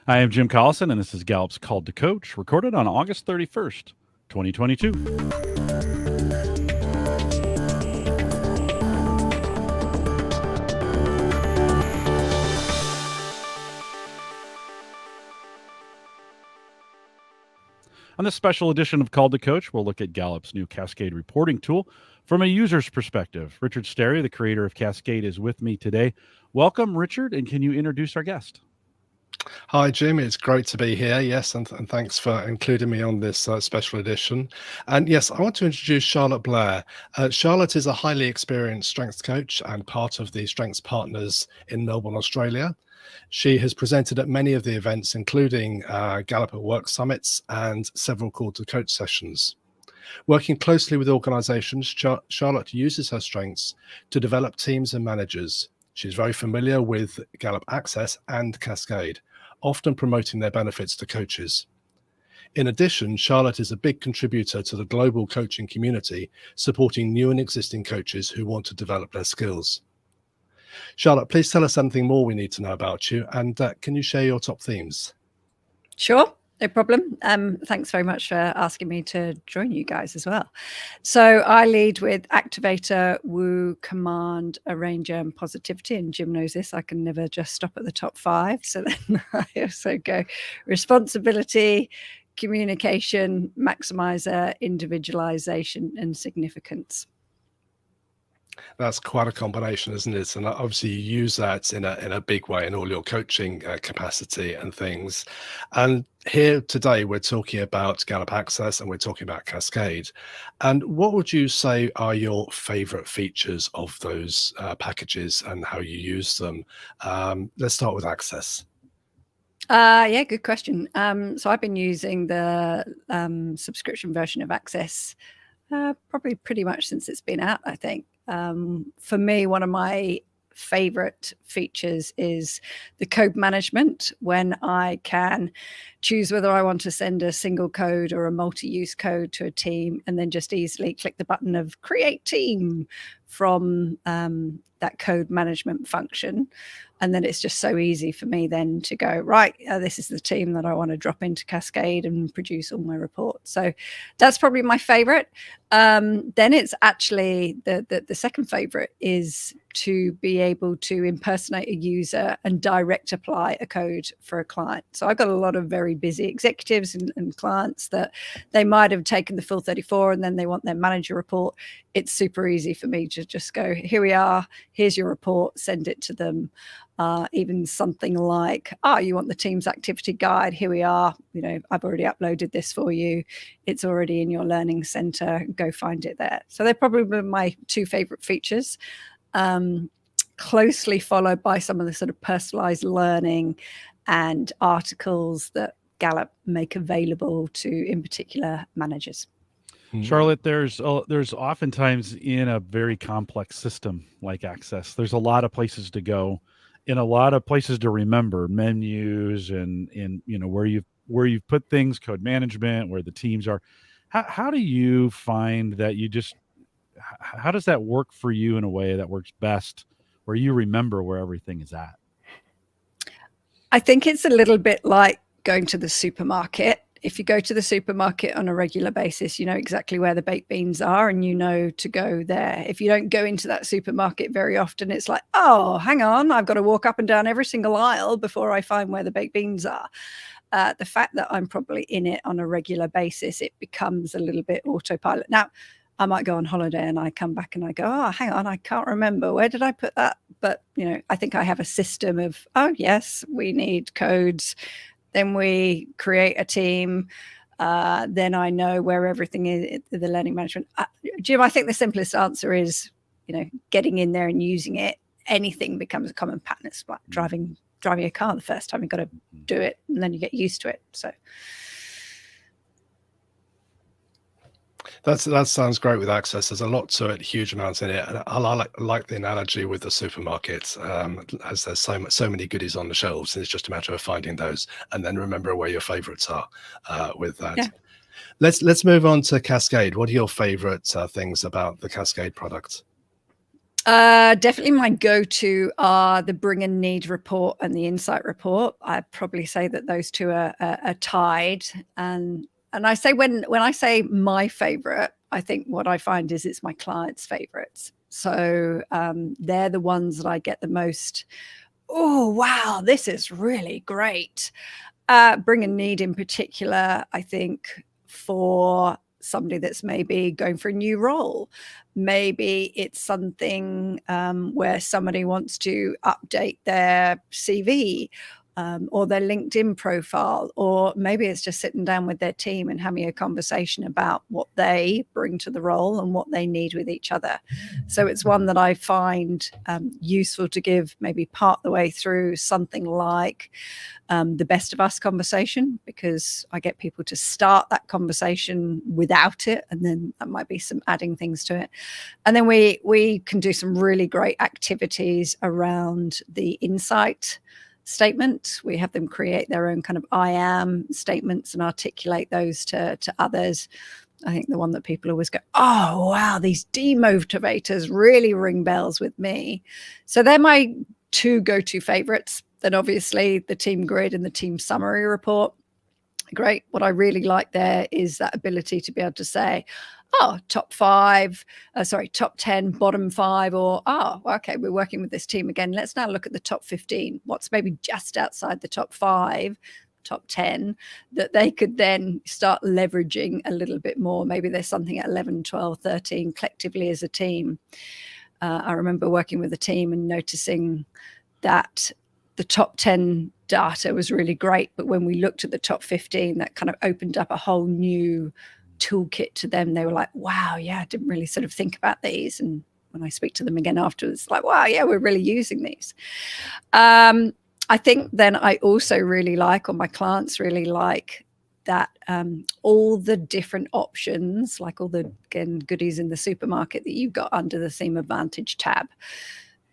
I am Jim Collison, and this is Gallup's Called to Coach, recorded on August 31st, 2022. On this special edition of Called to Coach, we'll look at Gallup's new Cascade reporting tool from a user's perspective. Richard Sterry, the creator of Cascade, is with me today. Welcome, Richard, and can you introduce our guest? Hi, Jim. It's great to be here. Yes, and thanks for including me on this special edition. And yes, I want to introduce Charlotte Blair. Charlotte is a highly experienced strengths coach and part of the Strengths Partners in Melbourne, Australia. She has presented at many of the events, including Gallup at Work summits and several Call to Coach sessions. Working closely with organizations, Charlotte uses her strengths to develop teams and managers. She's very familiar with Gallup Access and Cascade, often promoting their benefits to coaches. In addition, Charlotte is a big contributor to the global coaching community, supporting new and existing coaches who want to develop their skills. Charlotte, please tell us something more we need to know about you, and can you share your top themes? Sure. No problem. Thanks very much for asking me to join you guys as well. So I lead with Activator, Woo, Command, Arranger, and Positivity. And Jim knows this. I can never just stop at the top 5. So then I also go Responsibility, Communication, Maximizer, Individualization, and Significance. That's quite a combination, isn't it? And obviously you use that in a big way in all your coaching capacity and things. And here today, we're talking about Gallup Access and we're talking about Cascade. And what would you say are your favorite features of those packages and how you use them? Let's start with Access. Yeah, good question. So I've been using the subscription version of Access probably pretty much since it's been out, I think. For me, one of my favorite features is the code management, when I can choose whether I want to send a single code or a multi-use code to a team, and then just easily click the button of create team from that code management function. And then it's just so easy for me then to go, right, this is the team that I want to drop into Cascade and produce all my reports. So that's probably my favorite. Then it's actually the second favorite is to be able to impersonate a user and direct apply a code for a client. So I've got a lot of very busy executives and clients that they might have taken the full 34 and then they want their manager report. It's super easy for me to just go, here we are, here's your report, send it to them. Even something like, you want the team's activity guide, here we are, I've already uploaded this for you, it's already in your learning center, go find it there. So they're probably my 2 favorite features, closely followed by some of the sort of personalized learning and articles that Gallup make available to, in particular, managers. Charlotte, there's oftentimes in a very complex system like Access, there's a lot of places to go and a lot of places to remember, menus and where you've put things, code management, where the teams are. How do you find that how does that work for you in a way that works best, where you remember where everything is at? I think it's a little bit like going to the supermarket. If you go to the supermarket on a regular basis, you know exactly where the baked beans are and you know to go there. If you don't go into that supermarket very often, it's like, oh, hang on, I've got to walk up and down every single aisle before I find where the baked beans are. The fact that I'm probably in it on a regular basis, it becomes a little bit autopilot. Now, I might go on holiday and I come back and I go, oh, hang on, I can't remember. Where did I put that? But, I think I have a system of, oh, yes, we need codes. Then we create a team. Then I know where everything is, the learning management. Jim, I think the simplest answer is, getting in there and using it. Anything becomes a common pattern. It's like driving a car the first time. You've got to do it and then you get used to it. So that sounds great with Access. There's a lot to it, huge amounts in it. And I like the analogy with the supermarket, as there's so many goodies on the shelves, and it's just a matter of finding those and then remember where your favorites are with that. Yeah. Let's move on to Cascade. What are your favorite things about the Cascade product? Definitely my go-to are the bring and need report and the insight report. I'd probably say that those two are tied. And I say when I say my favorite, I think what I find is it's my clients' favorites. So they're the ones that I get the most, oh, wow, this is really great. Bring and need in particular, I think, for somebody that's maybe going for a new role. Maybe it's something where somebody wants to update their CV or their LinkedIn profile, or maybe it's just sitting down with their team and having a conversation about what they bring to the role and what they need with each other. So it's one that I find useful to give maybe part the way through something like the best of us conversation, because I get people to start that conversation without it, and then that might be some adding things to it. And then we can do some really great activities around the insight statement. We have them create their own kind of I am statements and articulate those to others. I think the one that people always go, oh, wow, these demotivators really ring bells with me. So they're my two go-to favorites. Then obviously the team grid and the team summary report. Great. What I really like there is that ability to be able to say, oh, top 10, bottom 5, or, oh, okay, we're working with this team again. Let's now look at the top 15. What's maybe just outside the top 5, top 10 that they could then start leveraging a little bit more. Maybe there's something at 11, 12, 13 collectively as a team. I remember working with a team and noticing that the top 10 data was really great, but when we looked at the top 15, that kind of opened up a whole new toolkit to them. They were like, wow, yeah, I didn't really sort of think about these. And when I speak to them again afterwards, like, wow, yeah, we're really using these. I think then I also really like, or my clients really like, that all the different options, like all the, again, goodies in the supermarket that you've got under the Theme Advantage tab.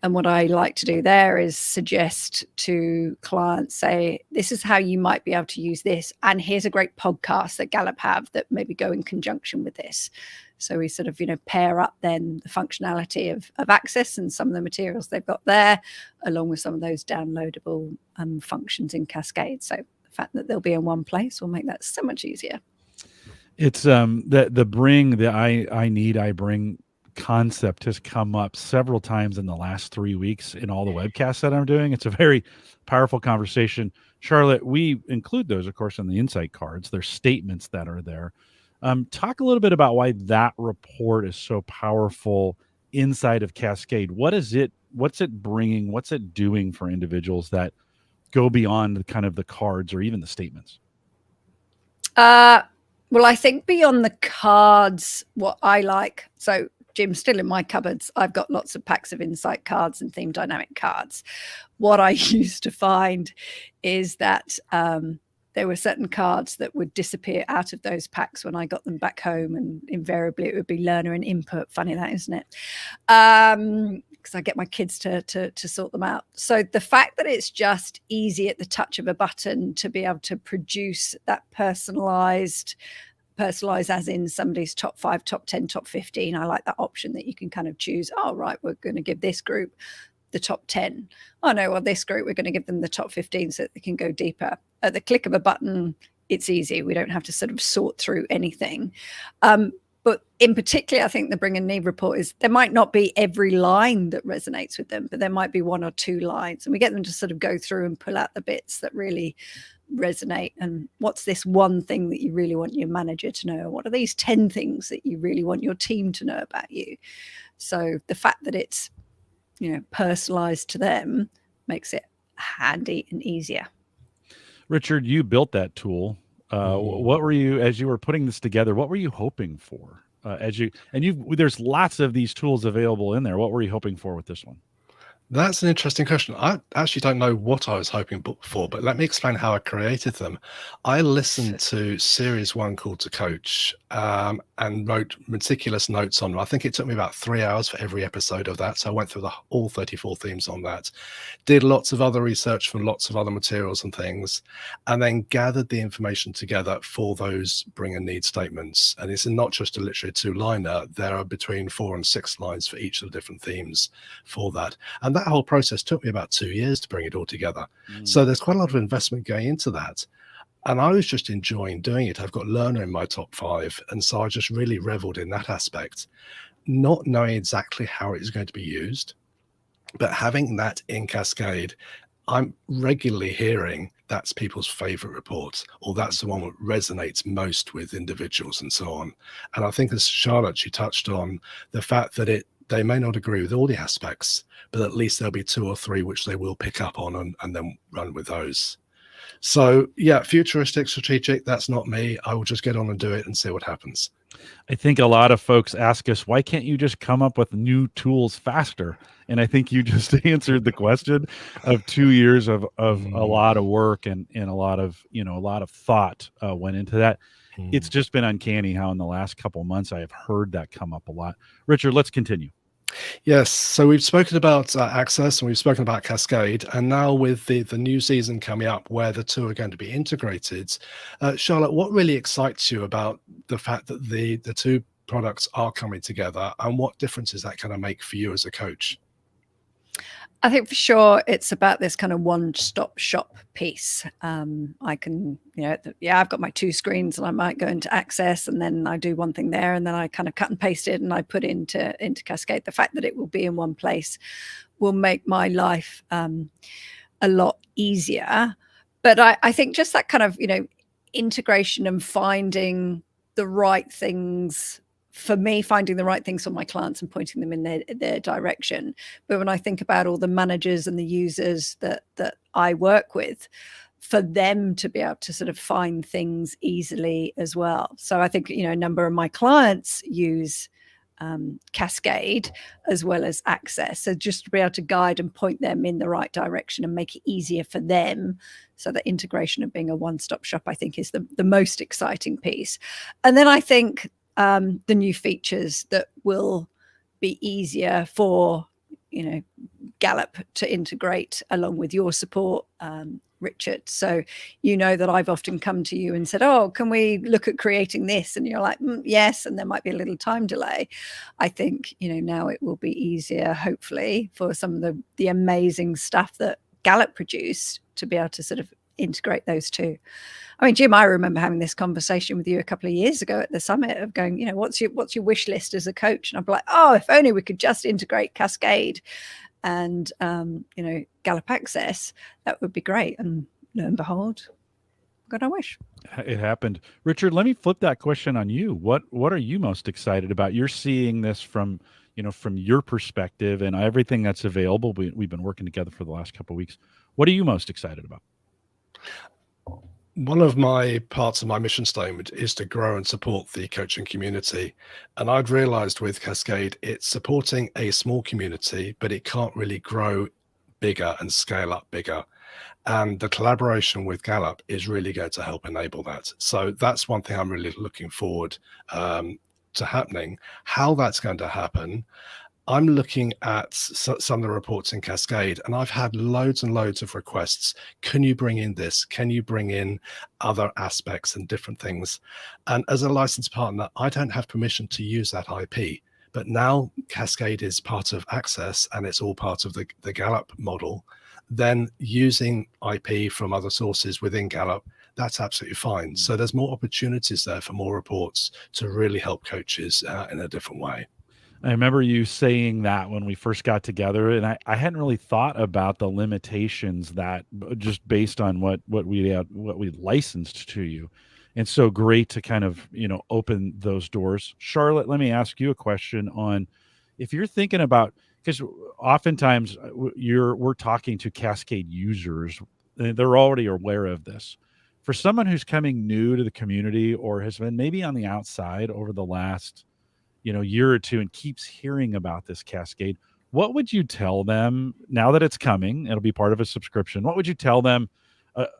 And what I like to do there is suggest to clients, say, this is how you might be able to use this. And here's a great podcast that Gallup have that maybe go in conjunction with this. So we sort of, pair up then the functionality of Access and some of the materials they've got there, along with some of those downloadable functions in Cascade. So the fact that they'll be in one place will make that so much easier. It's the bring, the I need, I bring concept has come up several times in the last 3 weeks in all the webcasts that I'm doing. It's a very powerful conversation. Charlotte, we include those, of course, in the insight cards. There's statements that are there. Talk a little bit about why that report is so powerful inside of Cascade. What's it bringing? What's it doing for individuals that go beyond kind of the cards or even the statements? Well, I think beyond the cards, what I like, so Jim, still in my cupboards, I've got lots of packs of insight cards and theme dynamic cards. What I used to find is that there were certain cards that would disappear out of those packs when I got them back home, and invariably it would be learner and input. Funny that, isn't it? Because I get my kids to sort them out. So the fact that it's just easy at the touch of a button to be able to produce that personalized as in somebody's top 5, top 10, top 15. I like that option that you can kind of choose. Oh, right, we're going to give this group the top 10. Oh, no, well, this group, we're going to give them the top 15 so that they can go deeper. At the click of a button, it's easy. We don't have to sort of sort through anything. But in particular, I think the bring and need report is there might not be every line that resonates with them, but there might be 1 or 2 lines. And we get them to sort of go through and pull out the bits that really resonate. And what's this one thing that you really want your manager to know? What are these 10 things that you really want your team to know about you? So the fact that it's, personalized to them makes it handy and easier. Richard, you built that tool. What were you, as you were putting this together, what were you hoping for? There's lots of these tools available in there. What were you hoping for with this one? That's an interesting question. I actually don't know what I was hoping for, but let me explain how I created them. I listened to series one called To Coach, and wrote meticulous notes on them. I think it took me about 3 hours for every episode of that. So I went through all 34 themes on that, did lots of other research from lots of other materials and things, and then gathered the information together for those bring and need statements. And it's not just a literally two-liner. There are between 4 and 6 lines for each of the different themes for that. And that whole process took me about 2 years to bring it all together. So there's quite a lot of investment going into that. And I was just enjoying doing it. I've got Learner in my top 5. And so I just really reveled in that aspect, not knowing exactly how it is going to be used, but having that in Cascade. I'm regularly hearing that's people's favorite reports, or that's the one that resonates most with individuals and so on. And I think, as Charlotte, she touched on the fact that they may not agree with all the aspects, but at least there'll be 2 or 3 which they will pick up on and then run with those. So yeah, futuristic, strategic, that's not me. I will just get on and do it and see what happens. I think a lot of folks ask us, why can't you just come up with new tools faster? And I think you just answered the question of 2 years of a lot of work and a lot of, a lot of thought went into that. It's just been uncanny how in the last couple of months I have heard that come up a lot. Richard, let's continue. Yes, so we've spoken about Access and we've spoken about Cascade, and now with the new season coming up where the two are going to be integrated, Charlotte, what really excites you about the fact that the two products are coming together, and what difference is that going to make for you as a coach? I think for sure it's about this kind of one-stop shop piece. I can, I've got my 2 screens and I might go into Access and then I do one thing there and then I kind of cut and paste it and I put into Cascade. The fact that it will be in one place will make my life a lot easier. But I think just that kind of, integration and finding the right things for me, finding the right things for my clients and pointing them in their direction. But when I think about all the managers and the users that I work with, for them to be able to sort of find things easily as well. So I think, a number of my clients use Cascade as well as Access. So just to be able to guide and point them in the right direction and make it easier for them. So the integration of being a one-stop shop, I think, is the most exciting piece. And then I think the new features that will be easier for, Gallup to integrate along with your support, Richard. So that I've often come to you and said, oh, can we look at creating this? And you're like, yes, and there might be a little time delay. I think, now it will be easier, hopefully, for some of the amazing stuff that Gallup produced to be able to sort of integrate those two. I mean, Jim, I remember having this conversation with you a couple of years ago at the summit of going, what's your wish list as a coach? And I'm like, oh, if only we could just integrate Cascade and, Gallup Access, that would be great. And lo and behold, got our wish. It happened. Richard, let me flip that question on you. What are you most excited about? You're seeing this from your perspective and everything that's available. We've been working together for the last couple of weeks. What are you most excited about? One of my parts of my mission statement is to grow and support the coaching community. And I'd realized with Cascade, it's supporting a small community, but it can't really grow bigger and scale up bigger. And the collaboration with Gallup is really going to help enable that. So that's one thing I'm really looking forward to happening. How that's going to happen, I'm looking at some of the reports in Cascade, and I've had loads and loads of requests. Can you bring in this? Can you bring in other aspects and different things? And as a licensed partner, I don't have permission to use that IP. But now Cascade is part of Access, and it's all part of the Gallup model. Then using IP from other sources within Gallup, that's absolutely fine. So there's more opportunities there for more reports to really help coaches in a different way. I remember you saying that when we first got together, and I hadn't really thought about the limitations that just based on what we licensed to you. And so great to kind of, open those doors. Charlotte, let me ask you a question on if you're thinking about, because oftentimes we're talking to Cascade users, and they're already aware of this. For someone who's coming new to the community or has been maybe on the outside over the last year or two and keeps hearing about this Cascade, what would you tell them now that it's coming? It'll be part of a subscription. What would you tell them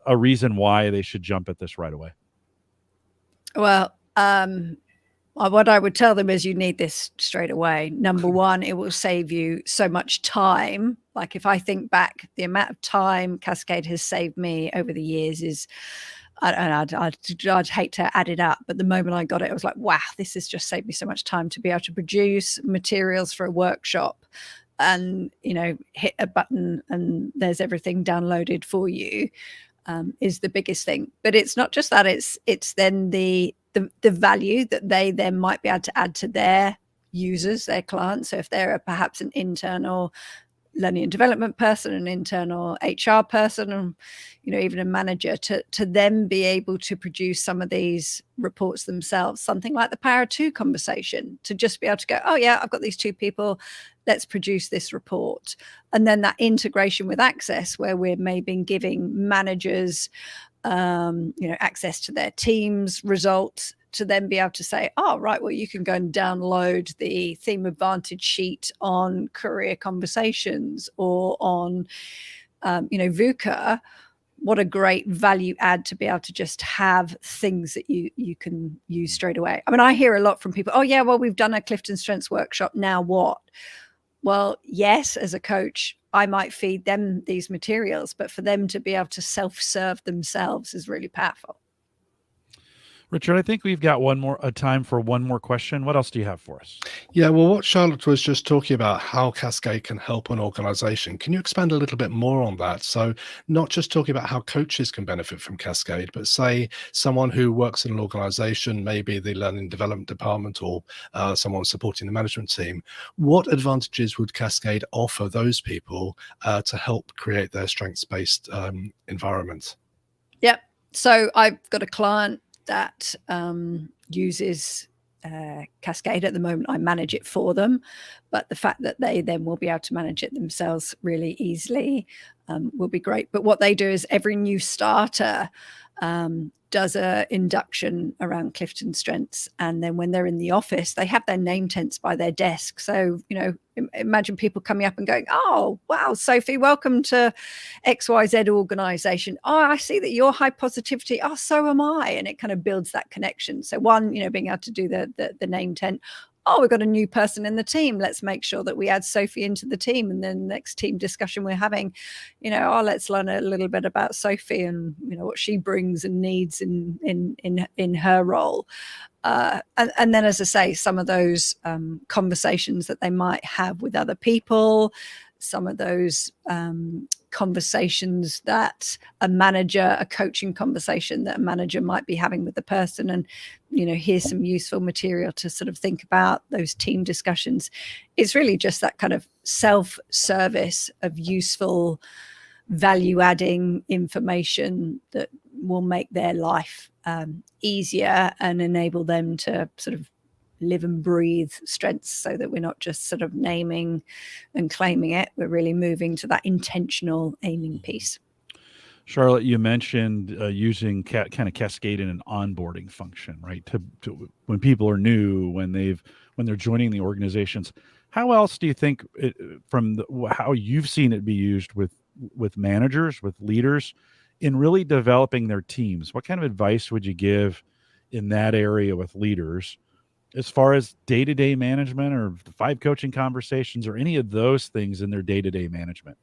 a reason why they should jump at this right away? Well, what I would tell them is you need this straight away. Number one, it will save you so much time. Like if I think back, the amount of time Cascade has saved me over the years is, I'd hate to add it up, but the moment I got it, I was like, wow, this has just saved me so much time to be able to produce materials for a workshop and, hit a button and there's everything downloaded for you, is the biggest thing. But it's not just that, it's then the value that they then might be able to add to their users, their clients. So if they're perhaps an internal learning and development person, an internal HR person, and even a manager, to then be able to produce some of these reports themselves, something like the Power of Two conversation, to just be able to go, oh yeah, I've got these two people, let's produce this report. And then that integration with Access, where we're maybe giving managers access to their team's results, to then be able to say, oh, right, well, you can go and download the theme advantage sheet on career conversations or on, VUCA. What a great value add to be able to just have things that you can use straight away. I mean, I hear a lot from people, oh, yeah, well, we've done a CliftonStrengths workshop. Now what? Well, yes, as a coach, I might feed them these materials, but for them to be able to self-serve themselves is really powerful. Richard, I think we've got a time for one more question. What else do you have for us? Yeah, well, what Charlotte was just talking about, how Cascade can help an organization. Can you expand a little bit more on that? So not just talking about how coaches can benefit from Cascade, but say someone who works in an organization, maybe the learning and development department or someone supporting the management team. What advantages would Cascade offer those people to help create their strengths-based environment? Yep. So I've got a client that uses Cascade at the moment. I manage it for them, but the fact that they then will be able to manage it themselves really easily will be great. But what they do is every new starter does a induction around CliftonStrengths, and then when they're in the office, they have their name tents by their desk. So imagine people coming up and going, oh wow, Sophie, welcome to XYZ organization. Oh, I see that you're high positivity. Oh, so am I. And it kind of builds that connection. So one, being able to do the name tent. Oh, we've got a new person in the team. Let's make sure that we add Sophie into the team. And then the next team discussion we're having, let's learn a little bit about Sophie and, what she brings and needs in her role. And then, as I say, some of those conversations that they might have with other people, some of those conversations that a coaching conversation that a manager might be having with the person, and here's some useful material to sort of think about those team discussions. It's really just that kind of self-service of useful value-adding information that will make their life easier and enable them to sort of live and breathe strengths, so that we're not just sort of naming and claiming it. We're really moving to that intentional aiming piece. Charlotte, you mentioned using kind of Cascade in an onboarding function, right? To when people are new, when they're joining the organizations. How else do you think how you've seen it be used with managers, with leaders, in really developing their teams? What kind of advice would you give in that area with leaders, as far as day-to-day management or the 5 coaching conversations or any of those things in their day-to-day management?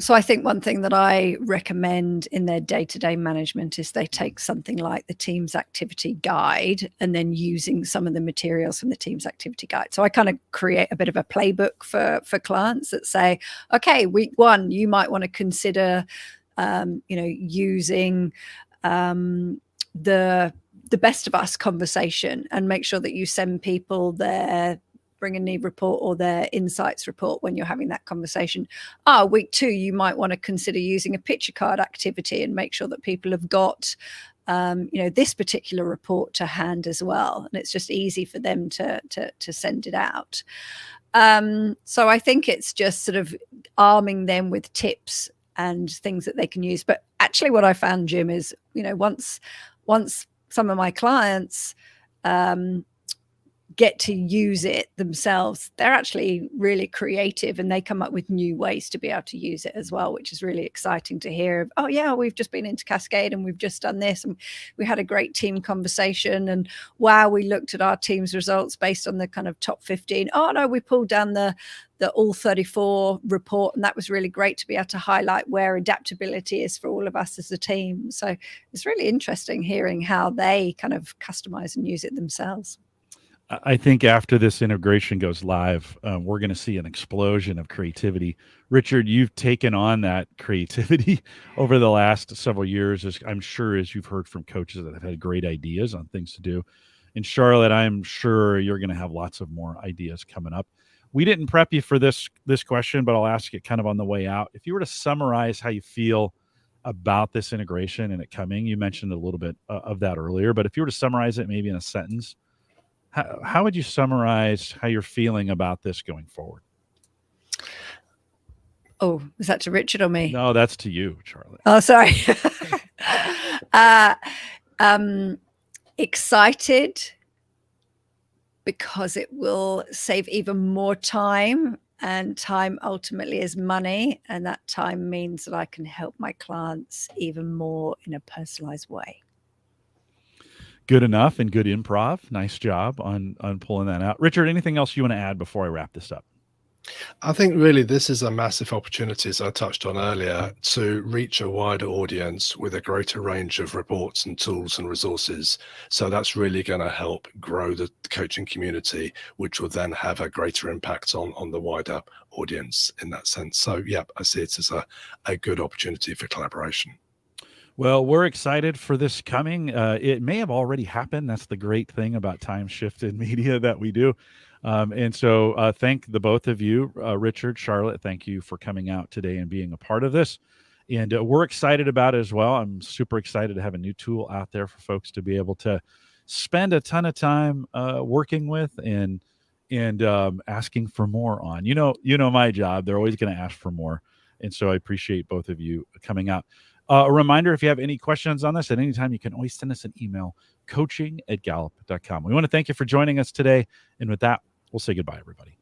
So I think one thing that I recommend in their day-to-day management is they take something like the team's activity guide and then using some of the materials from the team's activity guide. So I kind of create a bit of a playbook for clients that say, okay, week 1, you might want to consider, using the best of us conversation, and make sure that you send people their bring a need report or their insights report when you're having that conversation. Week 2, you might want to consider using a picture card activity and make sure that people have got, this particular report to hand as well. And it's just easy for them to send it out. So I think it's just sort of arming them with tips and things that they can use. But actually what I found, Jim, is, once some of my clients get to use it themselves, they're actually really creative, and they come up with new ways to be able to use it as well, which is really exciting to hear. Oh yeah, we've just been into Cascade and we've just done this, and we had a great team conversation, and wow, we looked at our team's results based on the kind of top 15. Oh no, we pulled down the all 34 report, and that was really great to be able to highlight where adaptability is for all of us as a team. So it's really interesting hearing how they kind of customize and use it themselves. I think after this integration goes live, we're going to see an explosion of creativity. Richard, you've taken on that creativity over the last several years, as I'm sure, as you've heard from coaches that have had great ideas on things to do. And Charlotte, I'm sure you're going to have lots of more ideas coming up. We didn't prep you for this question, but I'll ask it kind of on the way out. If you were to summarize how you feel about this integration and it coming, you mentioned a little bit of that earlier, but if you were to summarize it maybe in a sentence, how would you summarize how you're feeling about this going forward? Oh, is that to Richard or me? No, that's to you, Charlotte. Oh, sorry. Excited, because it will save even more time, and time ultimately is money. And that time means that I can help my clients even more in a personalized way. Good enough and good improv. Nice job on pulling that out. Richard, anything else you want to add before I wrap this up? I think really this is a massive opportunity, as I touched on earlier, to reach a wider audience with a greater range of reports and tools and resources. So that's really going to help grow the coaching community, which will then have a greater impact on the wider audience in that sense. So yeah, I see it as a good opportunity for collaboration. Well, we're excited for this coming. It may have already happened. That's the great thing about time shifted media that we do. And so thank the both of you, Richard, Charlotte, thank you for coming out today and being a part of this. And we're excited about it as well. I'm super excited to have a new tool out there for folks to be able to spend a ton of time working with and asking for more on. You know my job. They're always going to ask for more. And so I appreciate both of you coming out. A reminder, if you have any questions on this at any time, you can always send us an email, coaching@gallup.com. We want to thank you for joining us today. And with that, we'll say goodbye, everybody.